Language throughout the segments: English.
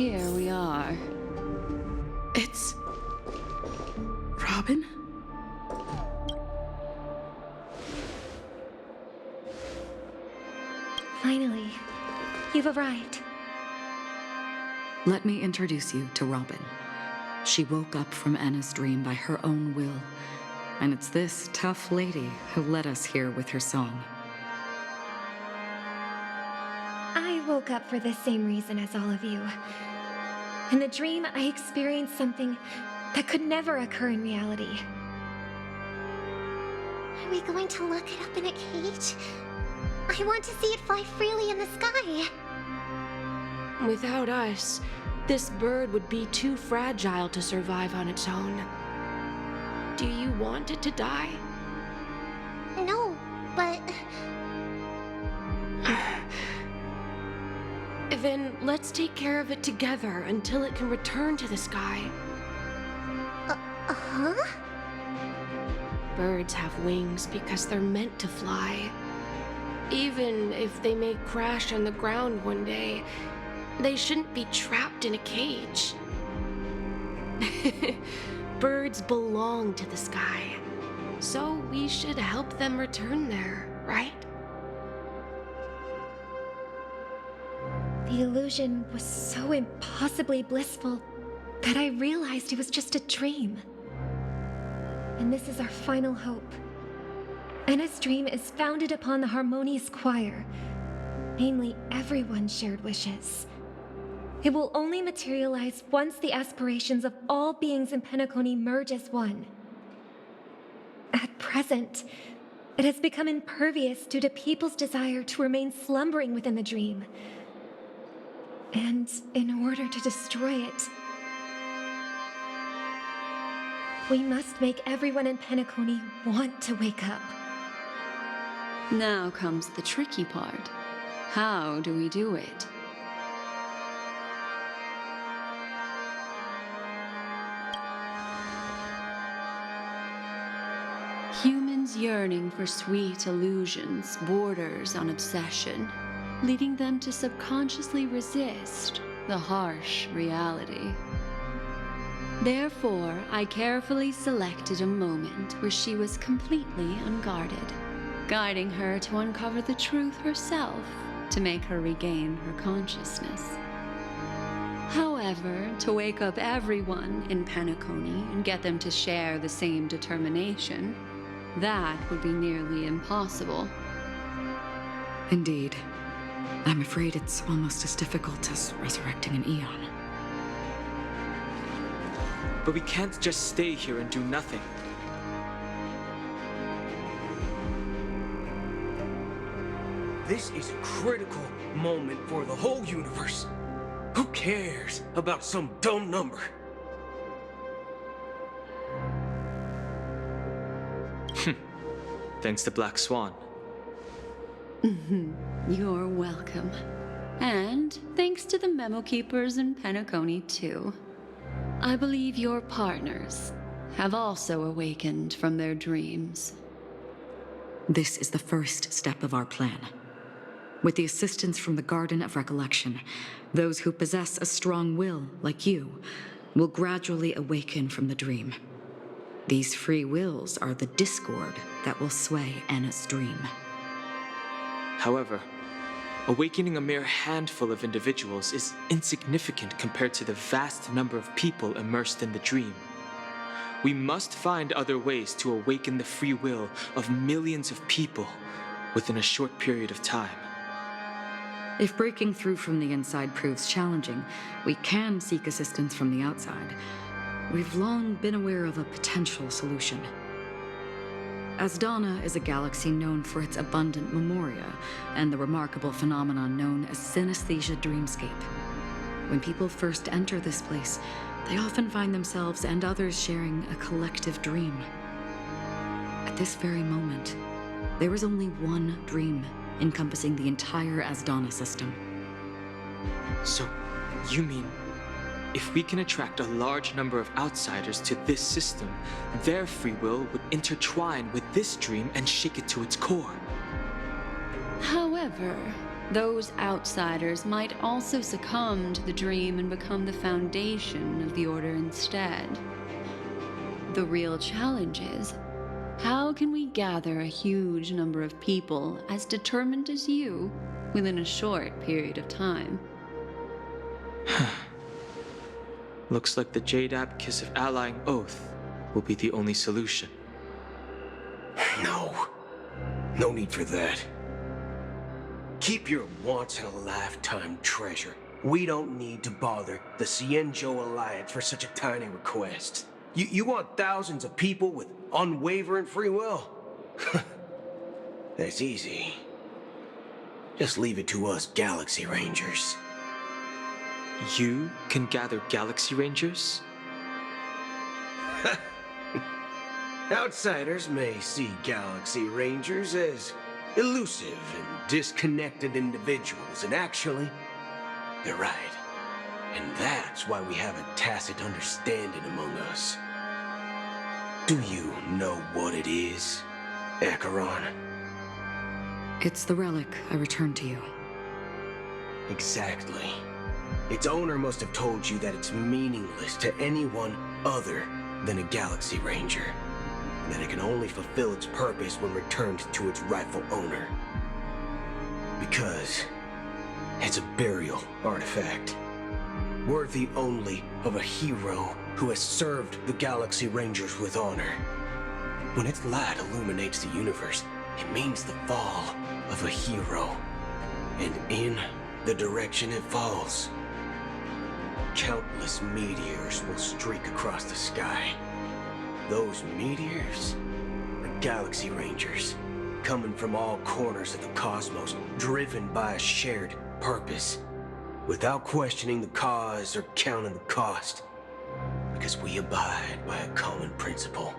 Here we are. It's... Robin? Finally, you've arrived. Let me introduce you to Robin. She woke up from Anna's dream by her own will, and it's this tough lady who led us here with her song. I woke up for the same reason as all of you. In the dream, I experienced something that could never occur in reality. Are we going to lock it up in a cage? I want to see it fly freely in the sky. Without us, this bird would be too fragile to survive on its own. Do you want it to die? No, but... Then let's take care of it together until it can return to the sky. Huh? Birds have wings because they're meant to fly. Even if they may crash on the ground one day, they shouldn't be trapped in a cage. Birds belong to the sky, so we should help them return there, right? The illusion was so impossibly blissful that I realized it was just a dream. And this is our final hope. Anna's dream is founded upon the harmonious choir, namely everyone's shared wishes. It will only materialize once the aspirations of all beings in Penecony merge as one. At present, it has become impervious due to people's desire to remain slumbering within the dream. And in order to destroy it, we must make everyone in Penecony want to wake up. Now comes the tricky part. How do we do it? Humans yearning for sweet illusions borders on obsession, leading them to subconsciously resist the harsh reality. Therefore, I carefully selected a moment where she was completely unguarded, guiding her to uncover the truth herself to make her regain her consciousness. However, to wake up everyone in Penecony and get them to share the same determination, that would be nearly impossible. Indeed. I'm afraid it's almost as difficult as resurrecting an Eon. But we can't just stay here and do nothing. This is a critical moment for the whole universe. Who cares about some dumb number? Thanks to Black Swan. You're welcome. And thanks to the memo keepers in Penecony, too. I believe your partners have also awakened from their dreams. This is the first step of our plan. With the assistance from the Garden of Recollection, those who possess a strong will, like you, will gradually awaken from the dream. These free wills are the discord that will sway Anna's dream. However, awakening a mere handful of individuals is insignificant compared to the vast number of people immersed in the dream. We must find other ways to awaken the free will of millions of people within a short period of time. If breaking through from the inside proves challenging, we can seek assistance from the outside. We've long been aware of a potential solution. Asdana is a galaxy known for its abundant memoria and the remarkable phenomenon known as synesthesia dreamscape. When people first enter this place, they often find themselves and others sharing a collective dream. At this very moment, there is only one dream encompassing the entire Asdana system. So, you mean, if we can attract a large number of outsiders to this system, their free will would intertwine with this dream and shake it to its core. However, those outsiders might also succumb to the dream and become the foundation of the Order instead. The real challenge is, how can we gather a huge number of people as determined as you within a short period of time? Looks like the Jade Abacus of Allying Oath will be the only solution. No need for that. Keep your once-in-a-lifetime treasure. We don't need to bother the Cienjo Alliance for such a tiny request. You want thousands of people with unwavering free will? That's easy. Just leave it to us Galaxy Rangers. You can gather Galaxy Rangers? Outsiders may see Galaxy Rangers as elusive and disconnected individuals, and actually, they're right. And that's why we have a tacit understanding among us. Do you know what it is, Acheron? It's the relic I returned to you. Exactly. Its owner must have told you that it's meaningless to anyone other than a Galaxy Ranger. That it can only fulfill its purpose when returned to its rightful owner. Because it's a burial artifact, worthy only of a hero who has served the Galaxy Rangers with honor. When its light illuminates the universe, it means the fall of a hero. And in the direction it falls, countless meteors will streak across the sky. Those meteors are Galaxy Rangers, coming from all corners of the cosmos, driven by a shared purpose, without questioning the cause or counting the cost, because we abide by a common principle.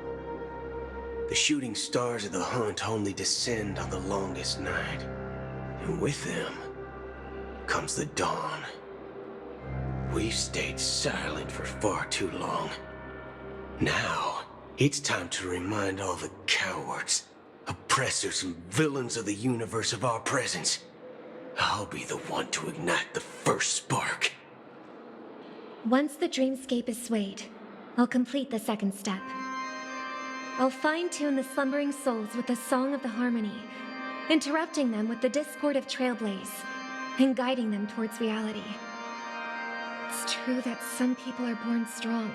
The shooting stars of the hunt only descend on the longest night, and with them comes the dawn. We've stayed silent for far too long. Now, it's time to remind all the cowards, oppressors, and villains of the universe of our presence. I'll be the one to ignite the first spark. Once the dreamscape is swayed, I'll complete the second step. I'll fine-tune the slumbering souls with the Song of the Harmony, interrupting them with the discord of Trailblaze, and guiding them towards reality. It's true that some people are born strong,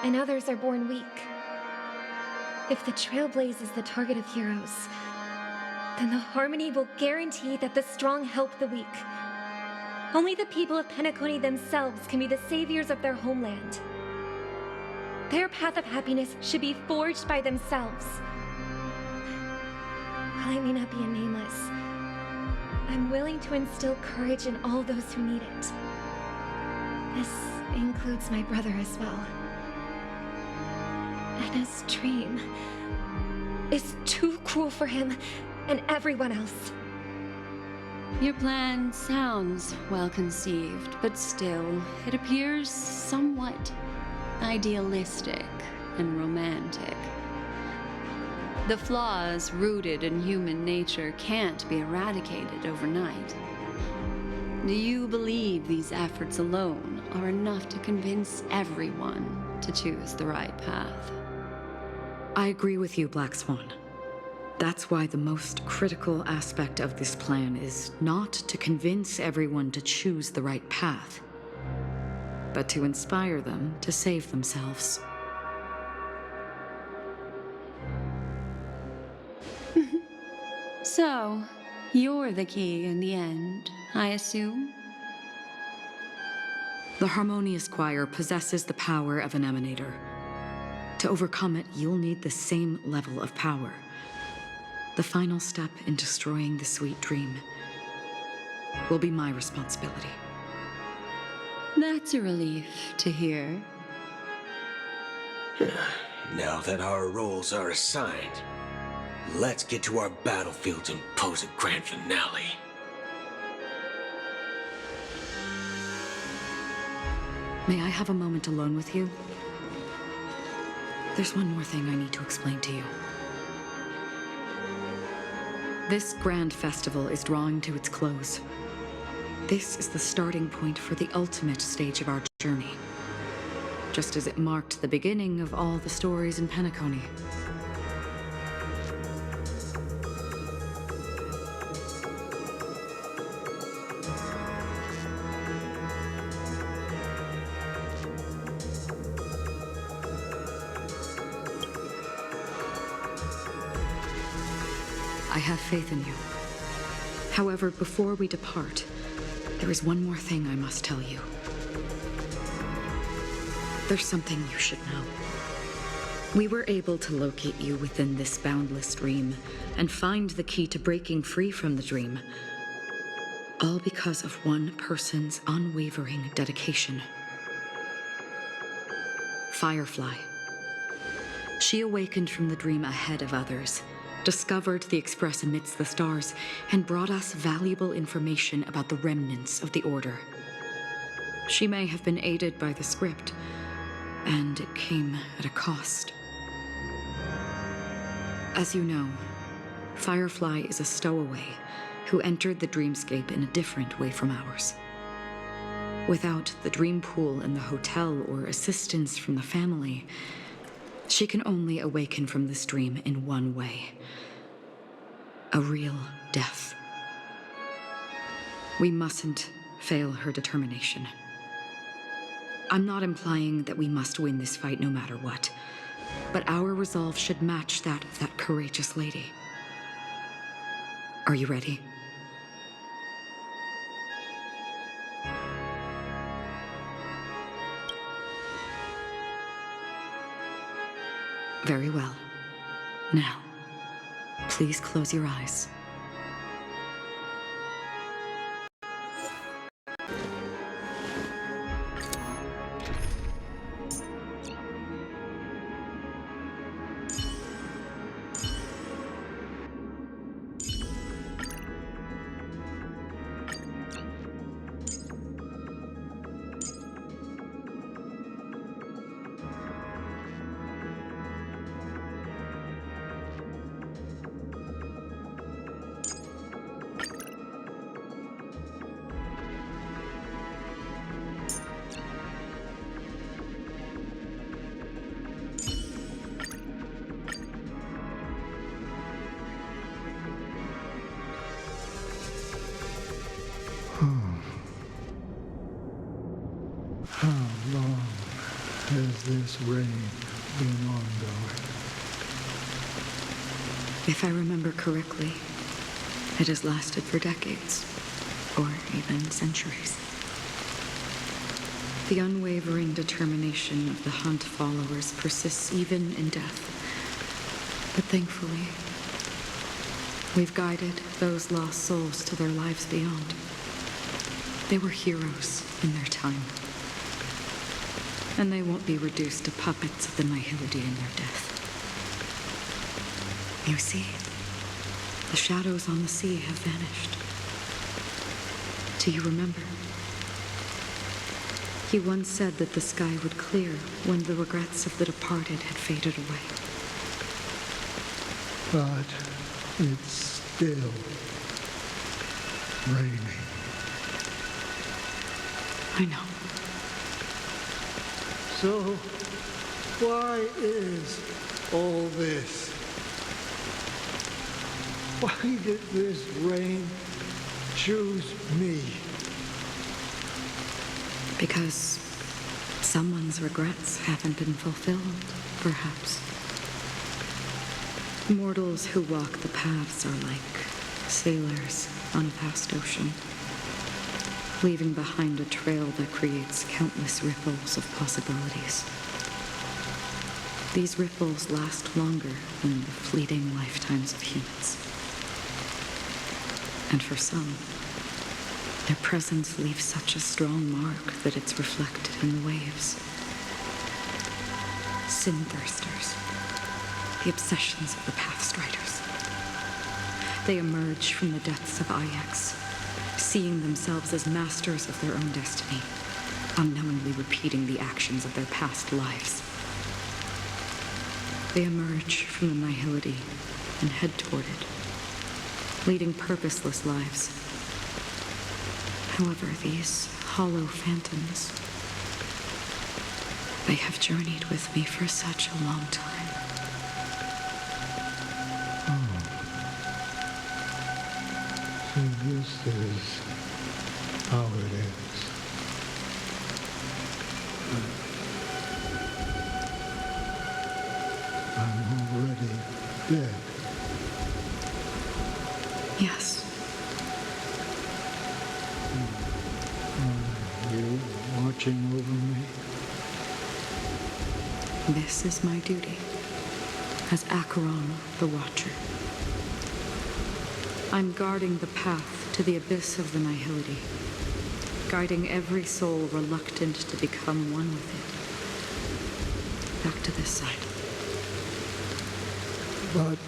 and others are born weak. If the Trailblaze is the target of heroes, then the Harmony will guarantee that the strong help the weak. Only the people of Penecony themselves can be the saviors of their homeland. Their path of happiness should be forged by themselves. While I may not be a nameless, I'm willing to instill courage in all those who need it. This includes my brother as well. Anna's dream is too cruel for him and everyone else. Your plan sounds well conceived, but still, it appears somewhat idealistic and romantic. The flaws rooted in human nature can't be eradicated overnight. Do you believe these efforts alone are enough to convince everyone to choose the right path? I agree with you, Black Swan. That's why the most critical aspect of this plan is not to convince everyone to choose the right path, but to inspire them to save themselves. So, you're the key in the end, I assume? The Harmonious Choir possesses the power of an emanator. To overcome it, you'll need the same level of power. The final step in destroying the sweet dream will be my responsibility. That's a relief to hear. Now that our roles are assigned, let's get to our battlefields and pose a grand finale. May I have a moment alone with you? There's one more thing I need to explain to you. This grand festival is drawing to its close. This is the starting point for the ultimate stage of our journey, just as it marked the beginning of all the stories in Penecony. I have faith in you. However, before we depart, there is one more thing I must tell you. There's something you should know. We were able to locate you within this boundless dream and find the key to breaking free from the dream. All because of one person's unwavering dedication. Firefly. She awakened from the dream ahead of others, discovered the Express amidst the stars, and brought us valuable information about the remnants of the Order. She may have been aided by the script, and it came at a cost. As you know, Firefly is a stowaway who entered the dreamscape in a different way from ours. Without the dream pool in the hotel or assistance from the family, she can only awaken from this dream in one way. A real death. We mustn't fail her determination. I'm not implying that we must win this fight no matter what, but our resolve should match that of that courageous lady. Are you ready? Very well. Now, please close your eyes. How long has this reign been ongoing? If I remember correctly, it has lasted for decades, or even centuries. The unwavering determination of the Hunt followers persists even in death. But thankfully, we've guided those lost souls to their lives beyond. They were heroes in their time. And they won't be reduced to puppets of the Nihility in their death. You see, the shadows on the sea have vanished. Do you remember? He once said that the sky would clear when the regrets of the departed had faded away. But it's still raining. I know. So, why is all this? Why did this rain choose me? Because someone's regrets haven't been fulfilled, perhaps. Mortals who walk the paths are like sailors on a vast ocean, leaving behind a trail that creates countless ripples of possibilities. These ripples last longer than the fleeting lifetimes of humans. And for some, their presence leaves such a strong mark that it's reflected in the waves. Sin-thirsters, the obsessions of the Pathstriders. They emerge from the depths of Ix, seeing themselves as masters of their own destiny, unknowingly repeating the actions of their past lives. They emerge from the Nihility and head toward it, leading purposeless lives. However, these hollow phantoms, they have journeyed with me for such a long time. So this is how it is. I'm already dead. Yes. Are you watching over me? This is my duty as Acheron the Watcher. I'm guarding the path to the abyss of the nihility, guiding every soul reluctant to become one with it. Back to this side. But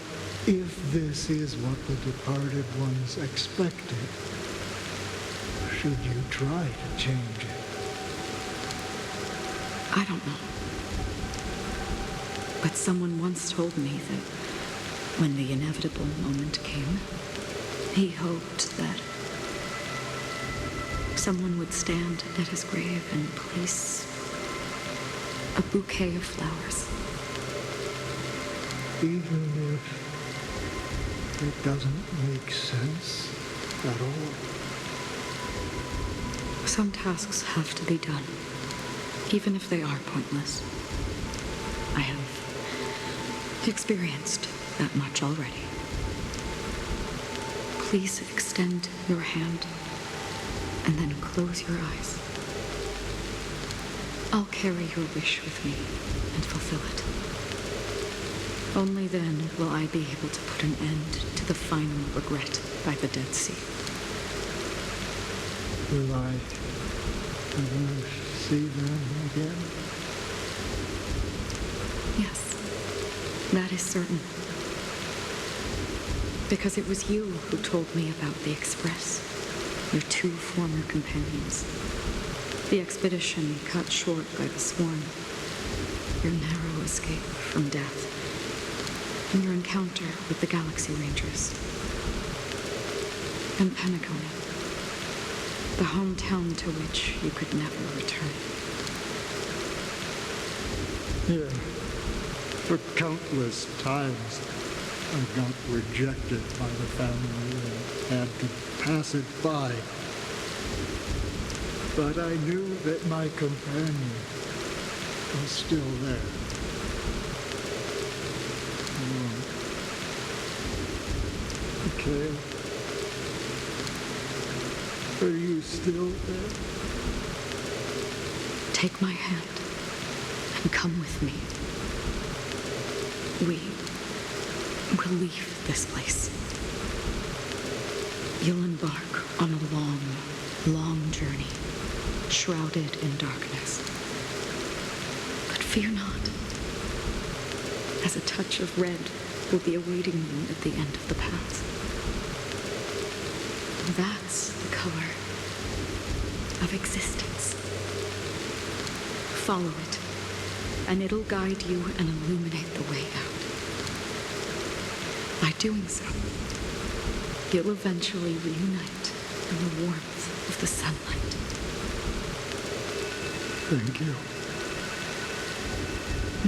if this is what the departed ones expected, should you try to change it? I don't know. But someone once told me that when the inevitable moment came, he hoped that someone would stand at his grave and place a bouquet of flowers. Even if it doesn't make sense at all. Some tasks have to be done, even if they are pointless. I have experienced that much already. Please extend your hand and then close your eyes. I'll carry your wish with me and fulfill it. Only then will I be able to put an end to the final regret by the Dead Sea. Will I ever see them again? Yes, that is certain. Because it was you who told me about the Express, your two former companions. The expedition cut short by the Swarm, your narrow escape from death, and your encounter with the Galaxy Rangers. And Penecony, the hometown to which you could never return. Yeah. For countless times, I got rejected by the family and had to pass it by. But I knew that my companion was still there. Alone. Okay. Are you still there? Take my hand and come with me. We will leave this place. You'll embark on a long, long journey, shrouded in darkness. But fear not, as a touch of red will be awaiting you at the end of the path. That's the color of existence. Follow it, and it'll guide you and illuminate the way out. By doing so, you'll eventually reunite in the warmth of the sunlight. Thank you.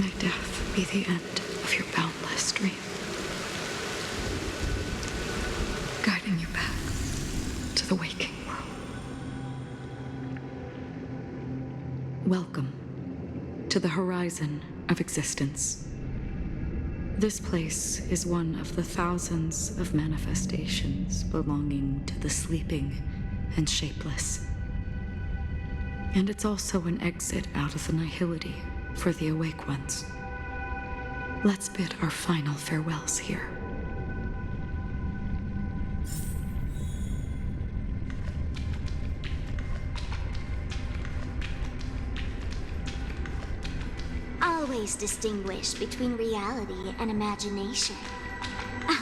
May death be the end of your boundless dream, guiding you back to the waking world. Welcome to the horizon of existence. This place is one of the thousands of manifestations belonging to the sleeping and shapeless. And it's also an exit out of the nihility for the awake ones. Let's bid our final farewells here. Always distinguish between reality and imagination.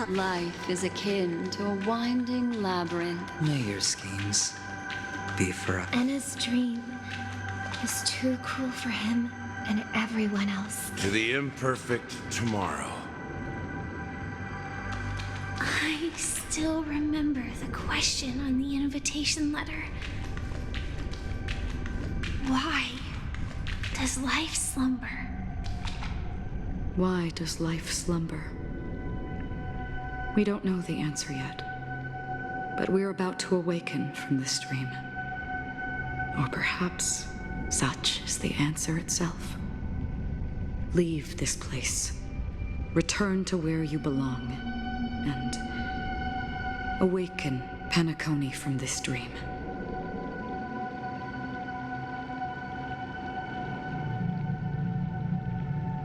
Life is akin to a winding labyrinth. May your schemes be forever. Anna's dream is too cruel for him and everyone else. To the imperfect tomorrow. I still remember the question on the invitation letter. Why does life slumber? Why does life slumber? We don't know the answer yet, but we're about to awaken from this dream. Or perhaps such is the answer itself. Leave this place, return to where you belong, and awaken Penecony from this dream.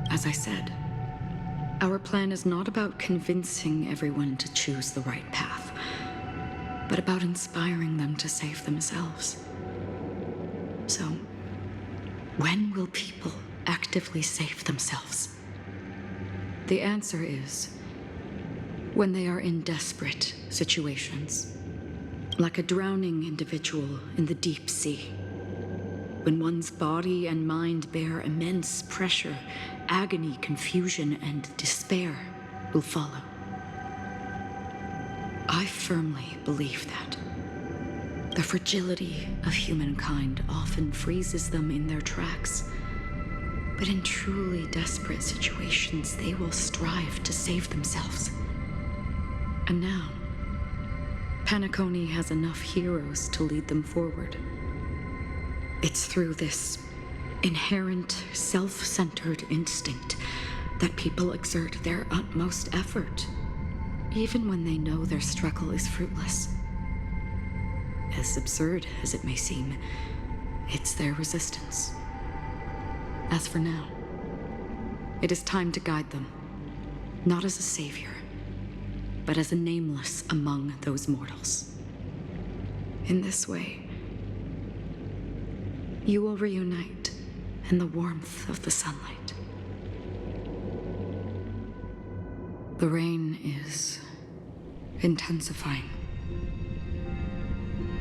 As I said, our plan is not about convincing everyone to choose the right path, but about inspiring them to save themselves. So, when will people actively save themselves? The answer is when they are in desperate situations, like a drowning individual in the deep sea. When one's body and mind bear immense pressure, agony, confusion, and despair will follow. I firmly believe that. The fragility of humankind often freezes them in their tracks. But in truly desperate situations, they will strive to save themselves. And now, Penecony has enough heroes to lead them forward. It's through this inherent, self-centered instinct that people exert their utmost effort, even when they know their struggle is fruitless. As absurd as it may seem, it's their resistance. As for now, it is time to guide them, not as a savior, but as a nameless among those mortals. In this way, you will reunite in the warmth of the sunlight. The rain is intensifying.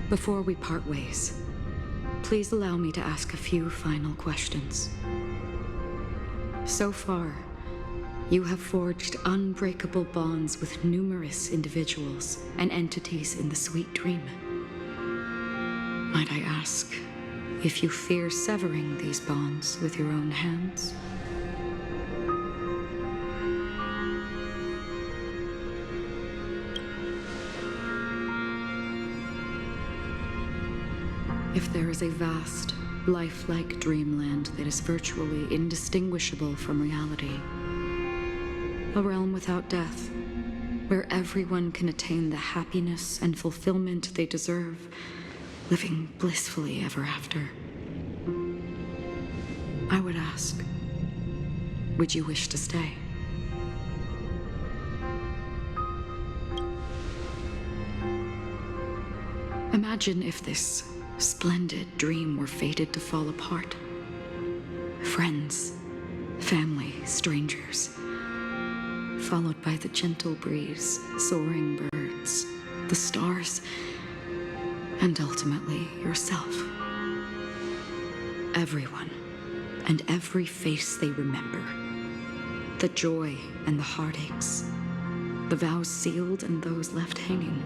Before we part ways, please allow me to ask a few final questions. So far, you have forged unbreakable bonds with numerous individuals and entities in the sweet dream. Might I ask if you fear severing these bonds with your own hands? If there is a vast, lifelike dreamland that is virtually indistinguishable from reality, a realm without death, where everyone can attain the happiness and fulfillment they deserve, living blissfully ever after, I would ask, would you wish to stay? Imagine if this splendid dream were fated to fall apart. Friends, family, strangers, followed by the gentle breeze, soaring birds, the stars, and ultimately yourself. Everyone and every face they remember, the joy and the heartaches, the vows sealed and those left hanging,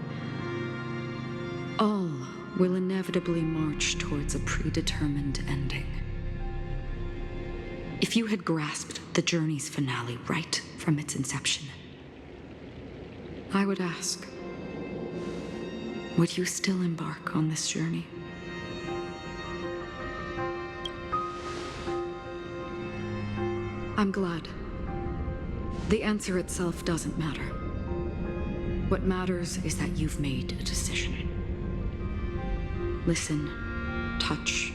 all will inevitably march towards a predetermined ending. If you had grasped the journey's finale right from its inception, I would ask, would you still embark on this journey? I'm glad. The answer itself doesn't matter. What matters is that you've made a decision. Listen, touch,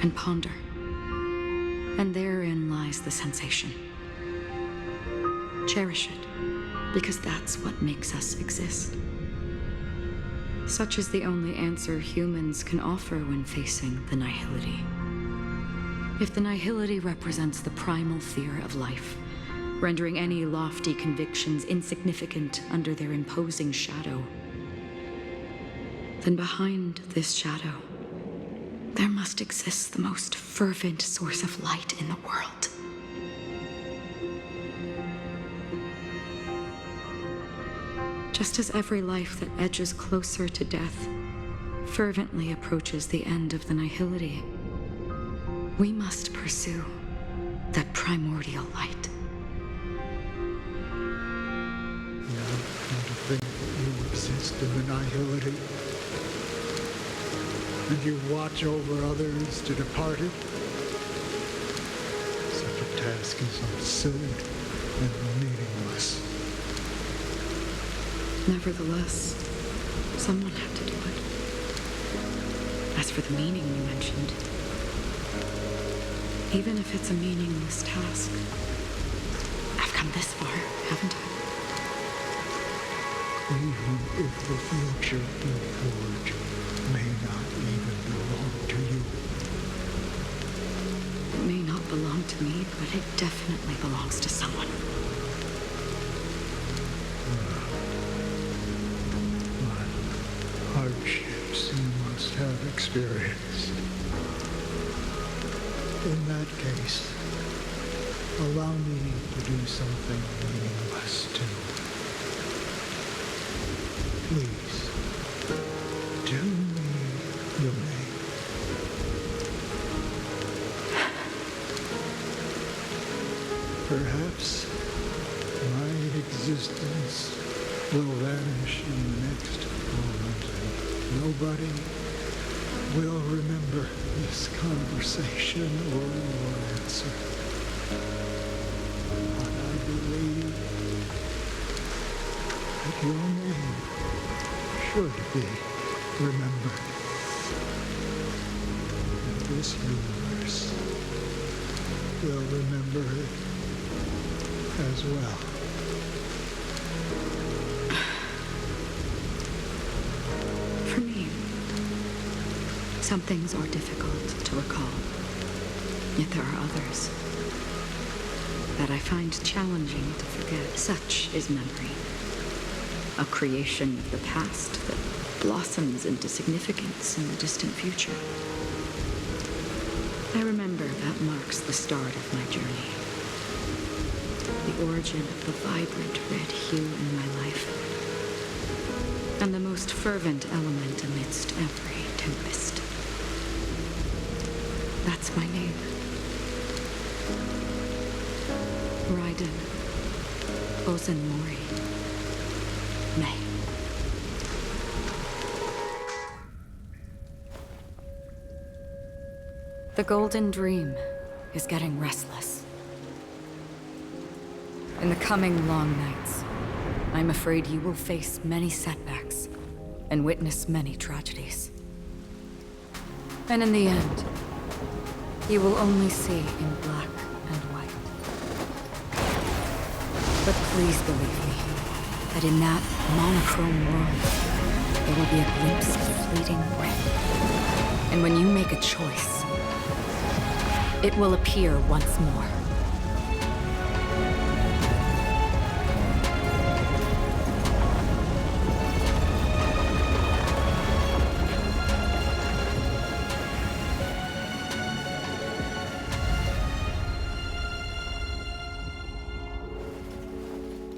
and ponder. And therein lies the sensation. Cherish it, because that's what makes us exist. Such is the only answer humans can offer when facing the nihility. If the nihility represents the primal fear of life, rendering any lofty convictions insignificant under their imposing shadow, then behind this shadow, there must exist the most fervent source of light in the world. Just as every life that edges closer to death fervently approaches the end of the nihility, we must pursue that primordial light. Now, come to think that you exist in the nihility, and you watch over others to depart it. Such a task is absurd and meaningless. Nevertheless, someone had to do it. As for the meaning you mentioned, even if it's a meaningless task, I've come this far, haven't I? Even if the future you forge may not even belong to you. It may not belong to me, but it definitely belongs to someone. What hardships you must have experienced. In that case, allow me to do something meaningless too. Please, tell me your name. Perhaps my existence will vanish in the next moment, and nobody will remember this conversation or your answer. But I believe that your name should be remembered. And this universe will remember it as well. For me, some things are difficult to recall, yet there are others that I find challenging to forget. Such is memory, a creation of the past that blossoms into significance in the distant future. I remember that marks the start of my journey, the origin of the vibrant red hue in my life, and the most fervent element amidst every tempest. That's my name. Raiden Ozenmori May. The Golden Dream is getting restless. In the coming long nights, I'm afraid you will face many setbacks and witness many tragedies. And in the end, you will only see in black and white. But please believe me, that in that monochrome world, there will be a glimpse of fleeting red. And when you make a choice, it will appear once more.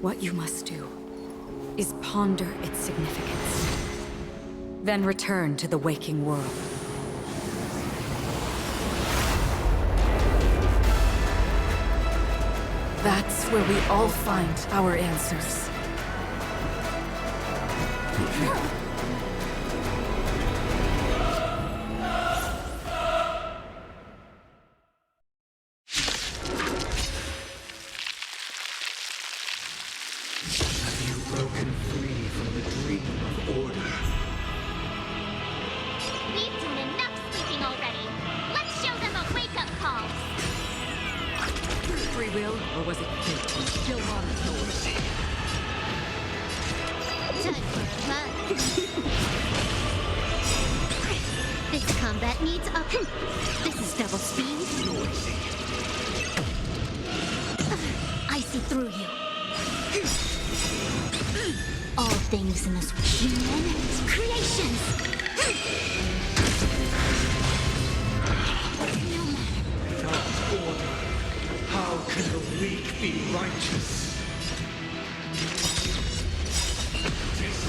What you must do is ponder its significance, then return to the waking world. That's where we all find our answers. Have you broken free from the dream of order? We've done enough sleeping already. Let's show them a wake-up call. Free will, or was it fate? Still on noise. Time for a run. This combat needs up. This is double speed. I see through you. All things in this human creations. Without order, how can the weak be righteous?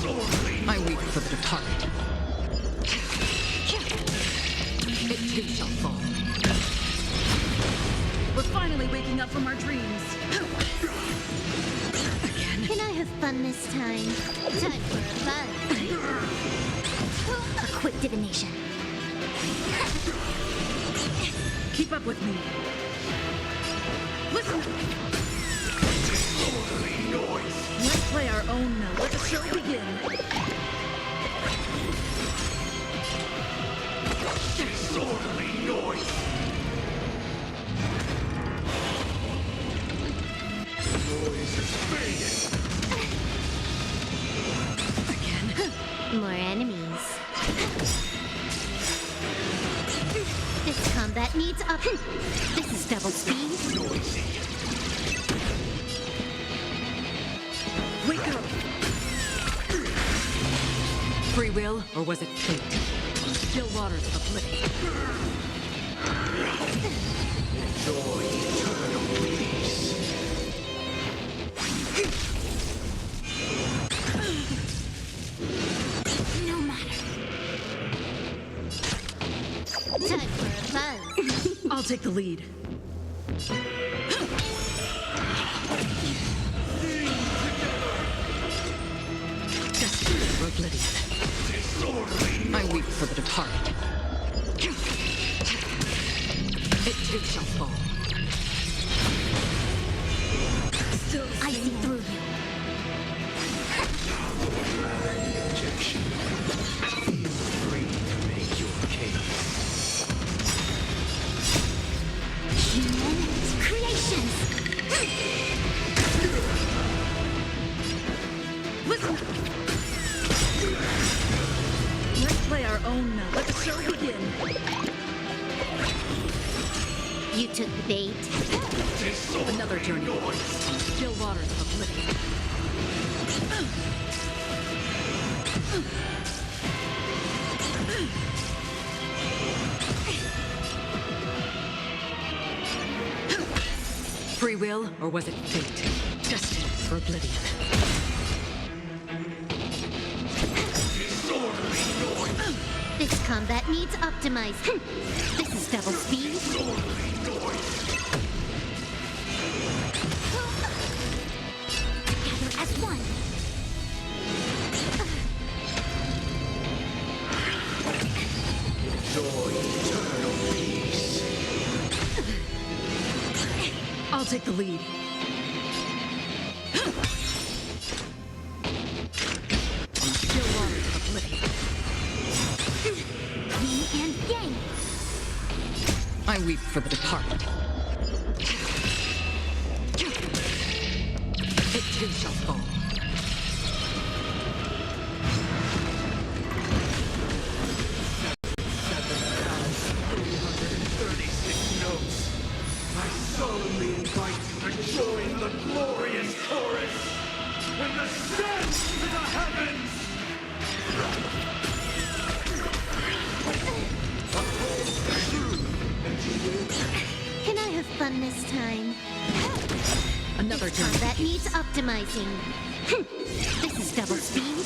I weep for the departed. It too shall fall. We're finally waking up from our dreams. Can I have fun this time? Time for a buzz. A quick divination. Keep up with me. Listen! Let's play our own now. Let the show begin. Disorderly noise! Noise is fading! More enemies. This combat needs up. This is double speed. Noisy! Wake up! Free will, or was it fate? Still waters of oblivion. Enjoy eternal peace! No matter. Time for a buzz. I'll take the lead. Destiny for oblivion. I weep for the departed. It too shall fall. I see through you. Objection. Feel free to make your case. Human creations. Listen! Let's play our own now. Let the show begin. You took the bait. Another journey. Still waters of oblivion. Free will, or was it fate? Destined for oblivion. This combat needs optimized. This is double speed. Together as one. Enjoy eternal peace! I'll take the lead. Still waters of oblivion. Yin and yang. I weep for the departed. It too shall fall. I solemnly invite you to join the glorious chorus and ascend to the heavens! Can I have fun this time? Another This journey. combat needs optimizing. This is double speed.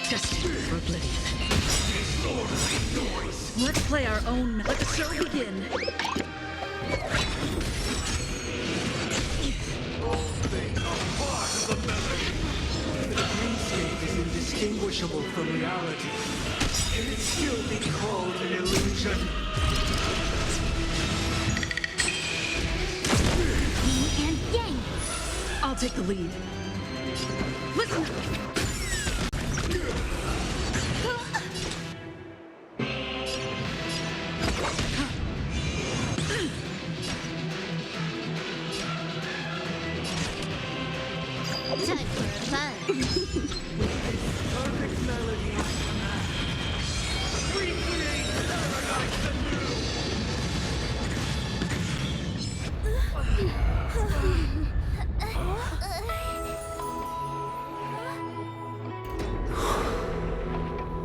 Destined for oblivion. Let's play our own. Let the show begin. All things are part of the melody. The dreamscape is indistinguishable from reality. Can it still be called an illusion? Yin and yang. I'll take the lead. Listen! Time for a buzz. Perfect melody at command. Recreate paradise anew!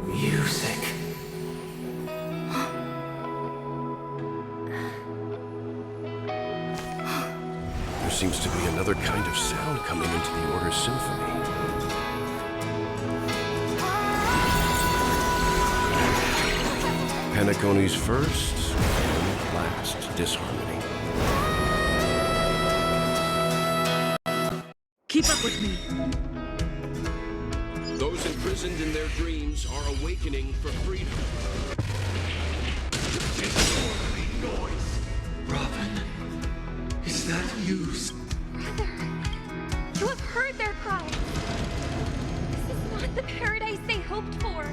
Music. seems to be another kind of sound coming into the Order's symphony. Penecony's first and last disharmony. Keep up with me. Those imprisoned in their dreams are awakening for freedom. Robin, is that you? Brother, you have heard their cries. This is not the paradise they hoped for.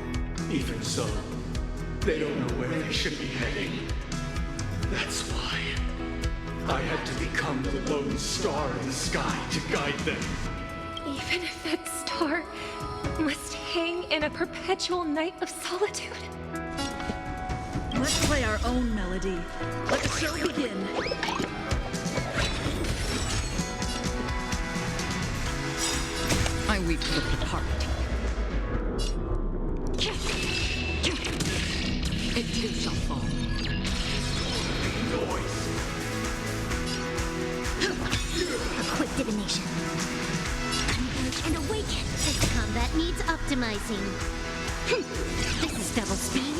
Even so, they don't know where they should be heading. That's why I had to become the lone star in the sky to guide them. Even if that star must hang in a perpetual night of solitude. Let's play our own melody. Let the show begin. I weep for the departed. It too shall fall. A quick divination. Converge and awaken. This combat needs optimizing. This is double speed.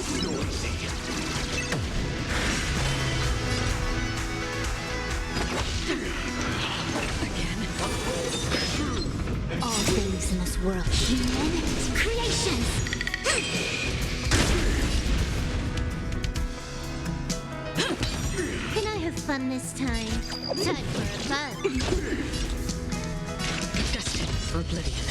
All things in this world, human creations. Can I have fun this time? Time for a buzz. Destined for oblivion.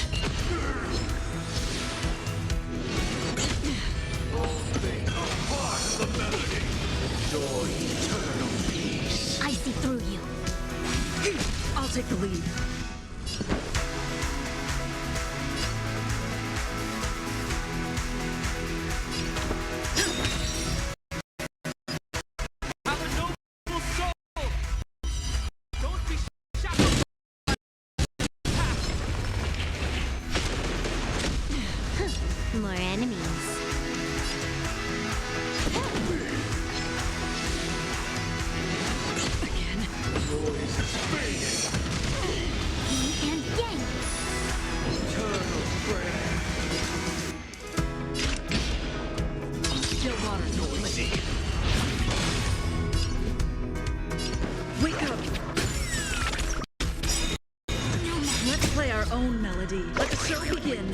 I see through you. I'll take the lead. More enemies. Yin and yang. Still water noisy. Wake up! Let's play our own melody. Let the show begin.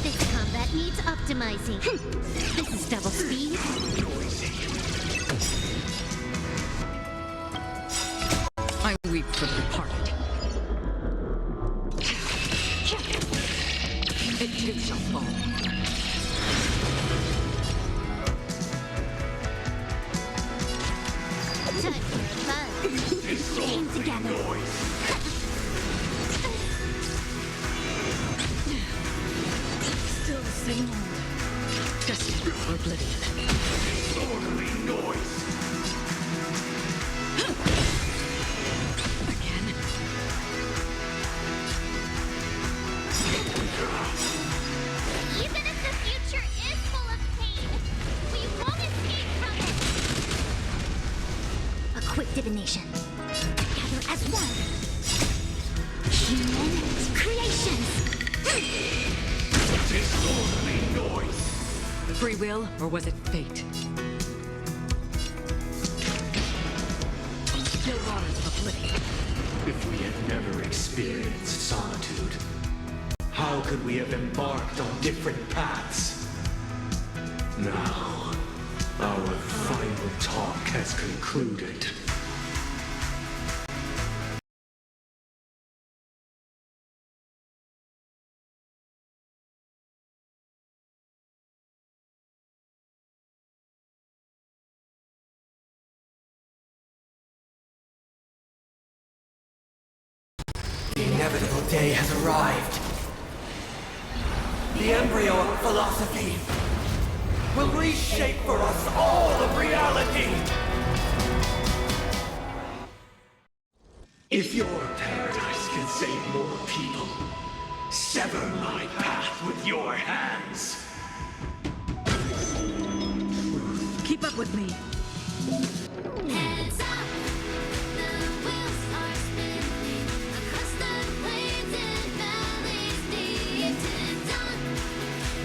This combat needs optimizing. This is double speed. I weep for the departed. It too shall fall. Time for a buzz. Came together. Still the same old. Destined for oblivion. Again. Even if the future is full of pain, we won't escape from it. A quick divination. Together as one. Human creations. Free will, or was it fate? Still waters of oblivion. If we had never experienced solitude, how could we have embarked on different paths? Now, our final talk has concluded. The inevitable day has arrived. The embryo of philosophy will reshape for us all of reality. If your paradise can save more people, Sever my path with your hands. Keep up with me. Heads up, the wheels are spinning across the plains and valleys deep to dawn.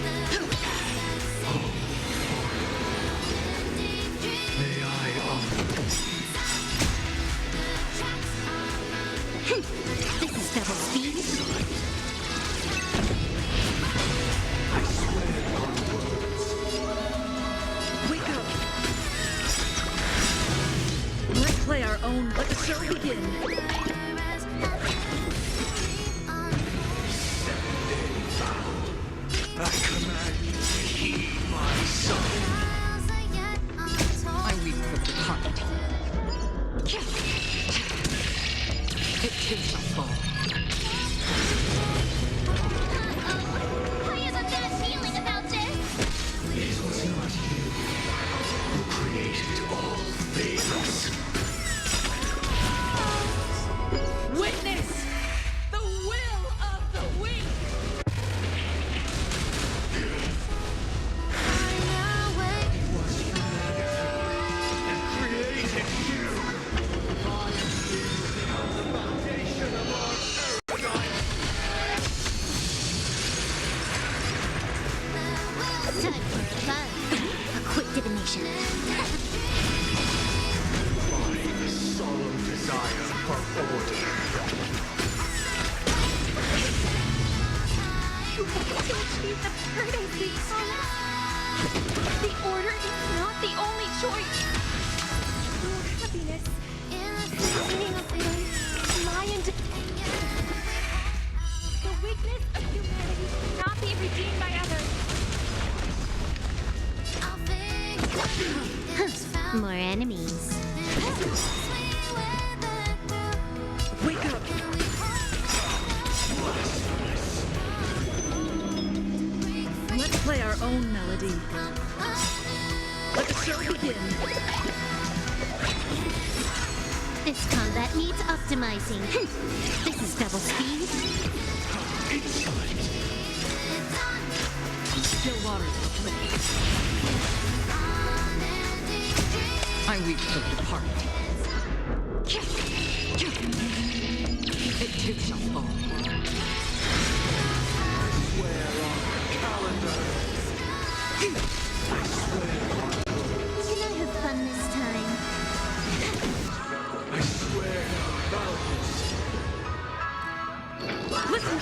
The May I This is double speed. I swear on words. Wake up! Let's play our own. Let the show begin. 7 days out. I command you to heed my son. I weep for the departed. It too shall fall. I have a bad feeling about this. It was not you who created all things. Witness the will of the weak! And created you. The foundation of our paradigm. Time for a fun. A quick divination. By the solemn desire for order. Don't be the paradise, Solace. The order is not the only choice. True happiness, meaning of life, lie in the weakness of humanity cannot be redeemed by others. More enemies. Wake up! Let's play our own melody. Let the show begin. This combat needs optimizing. This is double speed. Still waters for play. I weep for the departed. It too shall fall. Swear on calendar. Can I have fun this time? I swear on mountains. Listen!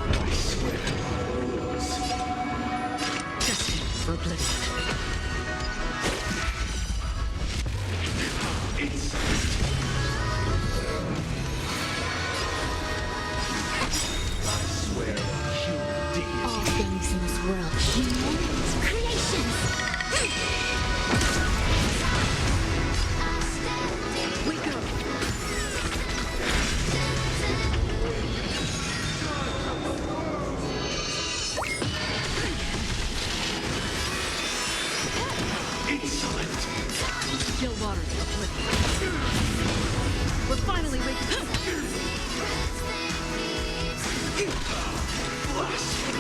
I swear on rules. Destined for oblivion. I swear on human deity. All things in this world, human creations. Wake up! Insolent. Still waters for play. We're finally waking up!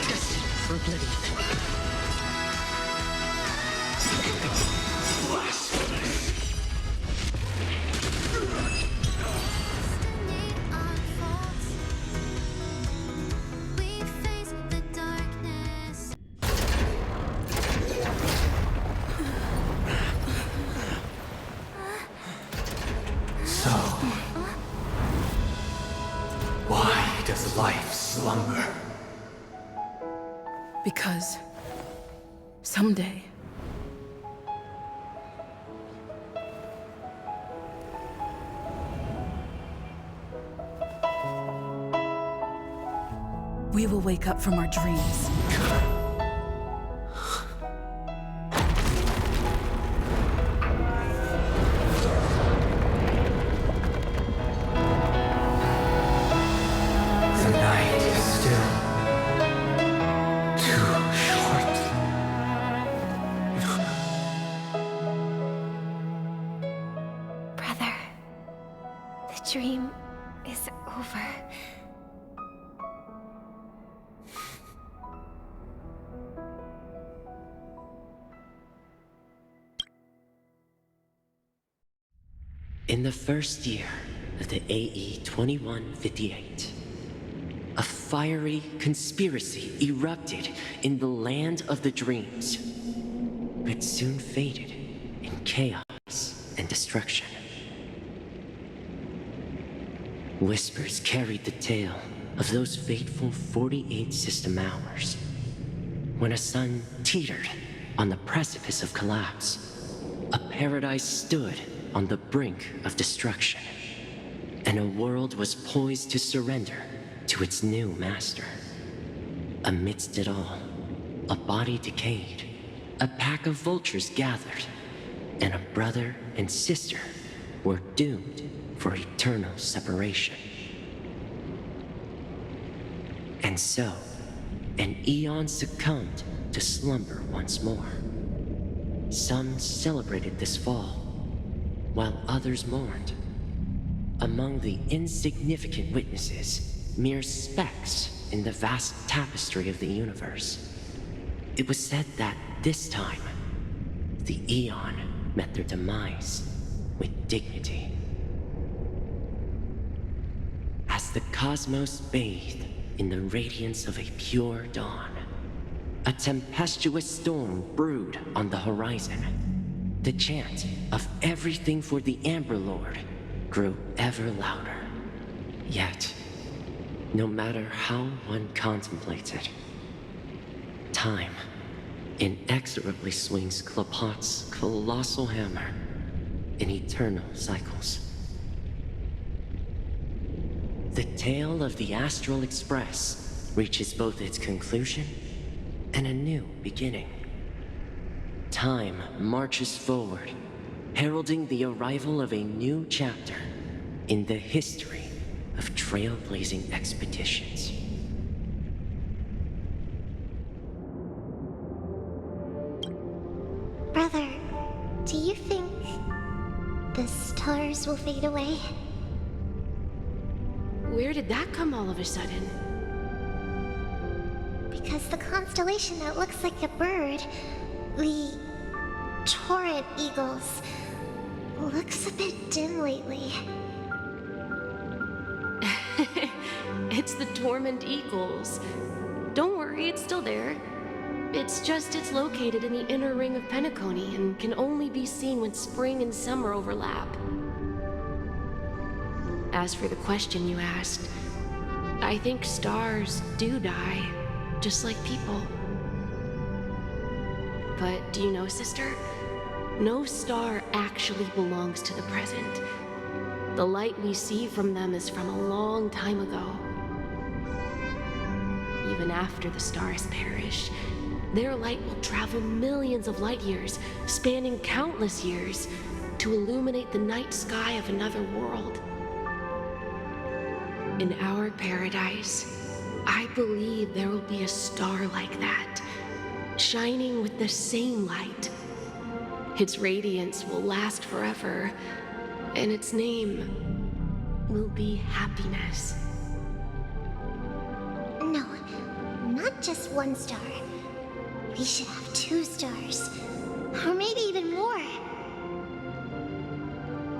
Destined for oblivion. Blasphemous. So, why does life slumber? Because someday we will wake up from our dreams. The night is still too short. Brother, the dream is over. In the first year of the AE 2158, a fiery conspiracy erupted in the land of the dreams, but soon faded in chaos and destruction. Whispers carried the tale of those fateful 48 system hours, when a sun teetered on the precipice of collapse. A paradise stood on the brink of destruction, and a world was poised to surrender to its new master. Amidst it all, a body decayed, a pack of vultures gathered, and a brother and sister were doomed for eternal separation. And so, an eon succumbed to slumber once more. Some celebrated this fall, while others mourned. Among the insignificant witnesses, mere specks in the vast tapestry of the universe, it was said that this time, the Eon met their demise with dignity. As the cosmos bathed in the radiance of a pure dawn, a tempestuous storm brewed on the horizon. The chant of everything for the Amber Lord grew ever louder. Yet, no matter how one contemplates it, time inexorably swings Klapot's colossal hammer in eternal cycles. The tale of the Astral Express reaches both its conclusion and a new beginning. Time marches forward, heralding the arrival of a new chapter in the history of trailblazing expeditions. Brother, do you think the stars will fade away? Where did that come all of a sudden? Because the constellation that looks like a bird, the Torrent Eagles, looks a bit dim lately. It's the Torment Eagles. Don't worry, it's still there. It's located in the inner ring of Penecony and can only be seen when spring and summer overlap. As for the question you asked, I think stars do die, just like people. But do you know, sister? No star actually belongs to the present. The light we see from them is from a long time ago. Even after the stars perish, their light will travel millions of light years, spanning countless years, to illuminate the night sky of another world. In our paradise, I believe there will be a star like that, shining with the same light. Its radiance will last forever, and its name will be happiness. No, not just one star. We should have 2 stars, or maybe even more.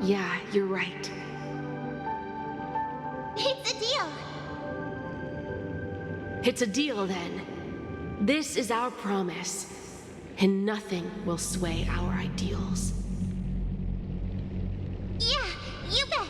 Yeah, you're right. It's a deal! It's a deal, then. This is our promise, and nothing will sway our ideals. Yeah, you bet!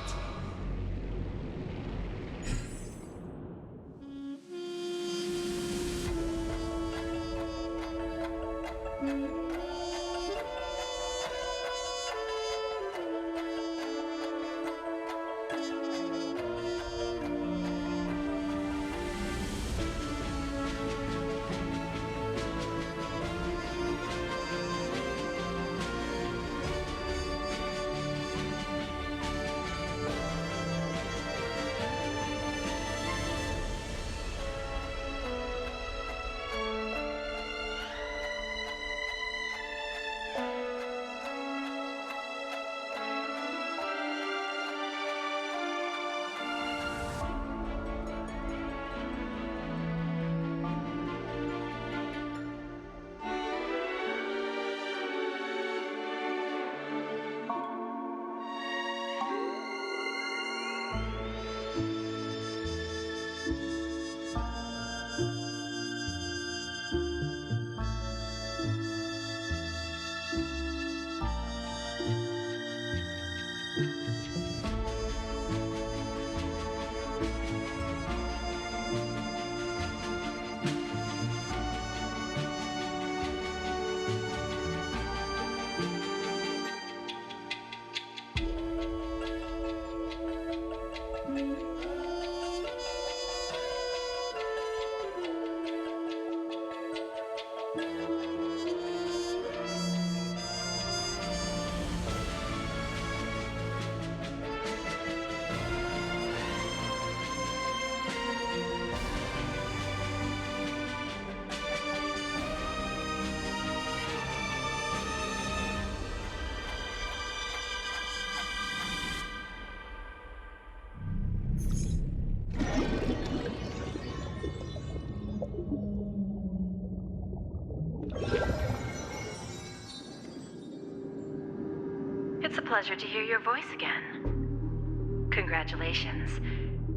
It's a pleasure to hear your voice again. Congratulations.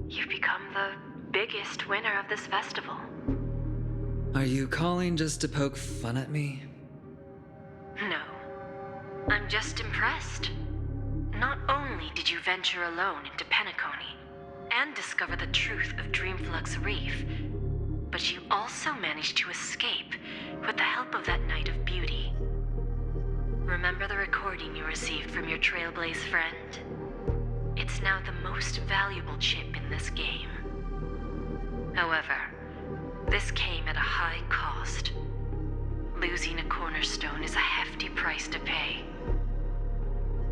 You've become the biggest winner of this festival. Are you calling just to poke fun at me? No. I'm just impressed. Not only did you venture alone into Penecony and discover the truth of Dreamflux Reef, but you also managed to escape with the help of that Knight of Beauty. Remember the recording you received from your Trailblaze friend? It's now the most valuable chip in this game. However, this came at a high cost. Losing a cornerstone is a hefty price to pay.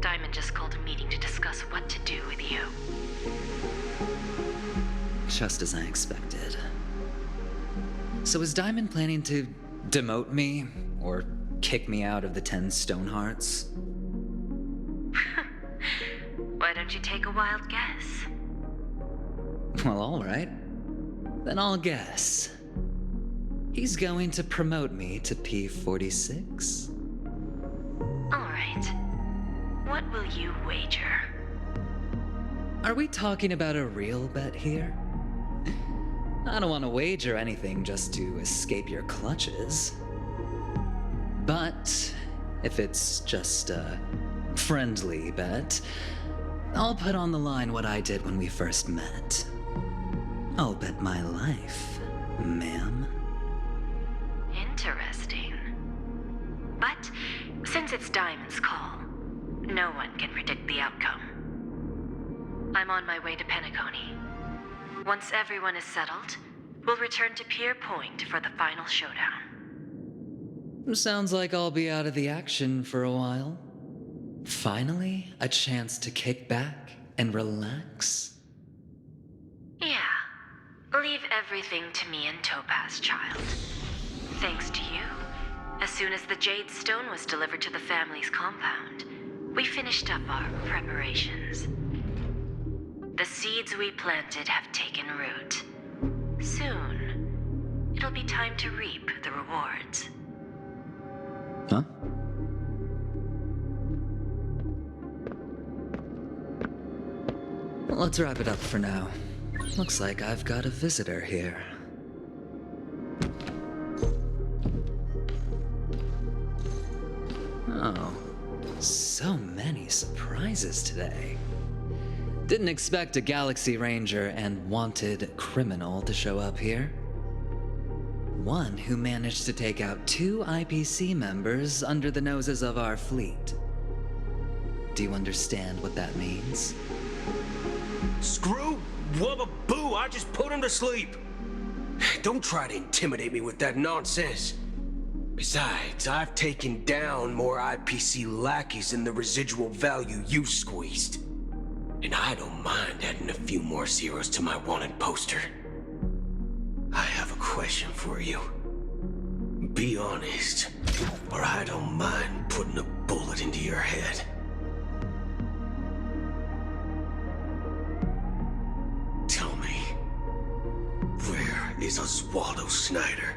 Diamond just called a meeting to discuss what to do with you. Just as I expected. So is Diamond planning to demote me, or kick me out of the 10 Stonehearts? Why don't you take a wild guess? Well, alright. Then I'll guess. He's going to promote me to P46? Alright. What will you wager? Are we talking about a real bet here? I don't want to wager anything just to escape your clutches. But if it's just a friendly bet, I'll put on the line what I did when we first met. I'll bet my life, ma'am. Interesting. But since it's Diamond's call, no one can predict the outcome. I'm on my way to Penecony. Once everyone is settled, we'll return to Pier Point for the final showdown. Sounds like I'll be out of the action for a while. Finally, a chance to kick back and relax. Yeah. Leave everything to me and Topaz, child. Thanks to you, as soon as the Jade Stone was delivered to the family's compound, we finished up our preparations. The seeds we planted have taken root. Soon, it'll be time to reap the rewards. Huh? Let's wrap it up for now. Looks like I've got a visitor here. Oh, so many surprises today. Didn't expect a Galaxy Ranger and wanted criminal to show up here. One who managed to take out 2 IPC members under the noses of our fleet. Do you understand what that means? Screw wubba boo, I just put him to sleep. Don't try to intimidate me with that nonsense. Besides, I've taken down more IPC lackeys than the residual value you squeezed. And I don't mind adding a few more zeros to my wanted poster. I have a question for you. Be honest, or I don't mind putting a bullet into your head. Tell me, where is Oswaldo Snyder?